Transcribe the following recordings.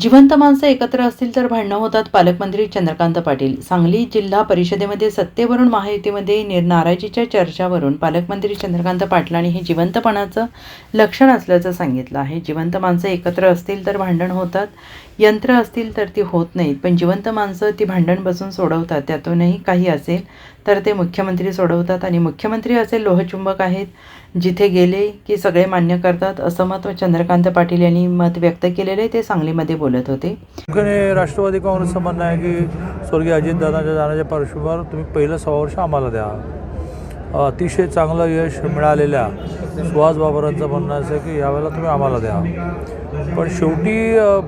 जिवंत माणसं एकत्र असतील तर भांडणं होतात. पालकमंत्री चंद्रकांत पाटील. सांगली जिल्हा परिषदेमध्ये सत्तेवरून महायुतीमध्ये नाराजीच्या चर्चावरून पालकमंत्री चंद्रकांत पाटलांनी हे जिवंतपणाचं लक्षण असल्याचं सांगितलं आहे. जिवंत माणसं एकत्र असतील तर भांडण होतात, यंत्र असतील तर ती होत नाहीत. पण जिवंत माणसं ती भांडण बसून सोडवतात. त्यातूनही काही असेल तर ते मुख्यमंत्री सोडवतात आणि मुख्यमंत्री असे लोहचुंबक आहेत, जिथे गेले की सगळे मान्य करतात, असं मत चंद्रकांत पाटील यांनी मत व्यक्त केलेले. ते सांगलीमध्ये बोलत होते. राष्ट्रवादी काँग्रेसचं म्हणणं आहे की स्वर्गीय अजितदादांच्या जाण्याच्या पार्श्वभूमीवर तुम्ही पहिलं 6 वर्ष आम्हाला द्या. अतिशय चांगलं यश मिळालेल्या सुहास बाबरांचं म्हणणं असं की यावेळेला तुम्ही आम्हाला द्या. पण शेवटी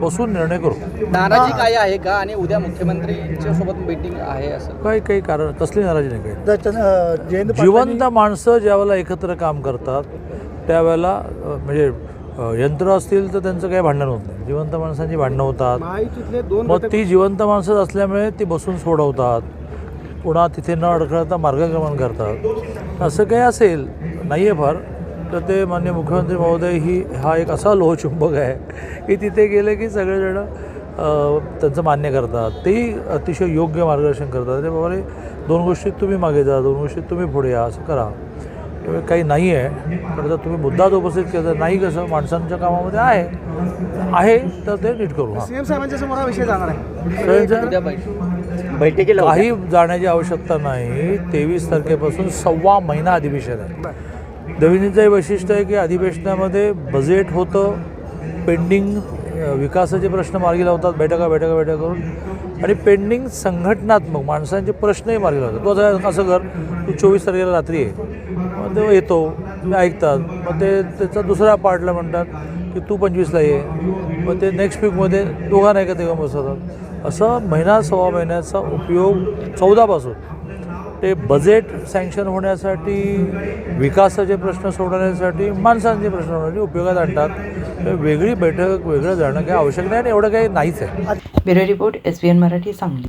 बसून निर्णय करू. नाराजी काय आहे का आणि उद्या मुख्यमंत्र्यांच्या सोबत मीटिंग आहे असं काही कारण तसली नाराजी नाही. काही जिवंत माणसं ज्यावेळेला एकत्र काम करतात त्यावेळेला म्हणजे यंत्र असतील तर त्यांचं काही भांडण होत नाही. जिवंत माणसांची भांडणं होतात. मग ती जिवंत माणसं असल्यामुळे ती बसून सोडवतात, पुन्हा तिथे न अडखळता मार्गक्रमण करतात. असं काही असेल नाही आहे फार तर ते माननीय मुख्यमंत्री महोदय हा एक असा लोहचुंबक आहे की तिथे गेले की सगळेजणं त्यांचं मान्य करतात. तेही अतिशय योग्य मार्गदर्शन करतात. ते बाबा 2 गोष्टीत तुम्ही मागे जा, 2 गोष्टीत तुम्ही पुढे या, असं करा. काही नाही आहे. पण जर तुम्ही मुद्दाच उपस्थित केला तर नाही, कसं माणसांच्या कामामध्ये आहे तर ते नीट करू. सीएम साहेबांच्या समोर हा विषय जाणार आहे. बैठकीला काही जाण्याची आवश्यकता नाही. 23 तारखेपासून 1.25 महिना अधिवेशन आहे. देवेंद्रचंही वैशिष्ट्य आहे की अधिवेशनामध्ये बजेट होतं, पेंडिंग विकासाचे प्रश्न मार्गी लावतात बैठका करून, आणि पेंडिंग संघटनात्मक माणसांचे प्रश्नही मार्गी लावतात. तो असं कर, तू 24 तारखेला रात्री आहे, मग ते येतो, ते ऐकतात. मग ते त्याचा दुसऱ्या पार्टला म्हणतात की तू 25ला ये, मग ते नेक्स्ट वीकमध्ये दोघांना एका तेव्हा बसवतात. असं 1.25 महिन्याचा उपयोग 14 पासून ते बजेट सँक्शन होण्यासाठी, विकासाचे प्रश्न सोडवण्यासाठी, माणसांचे प्रश्न सोडवण्यासाठी उपयोगात आणतात. वेगळी बैठक वेगळं जाणं काही आवश्यक नाही आणि एवढं काही नाहीच आहे. Bureau report, SBN Marathi, Sangli.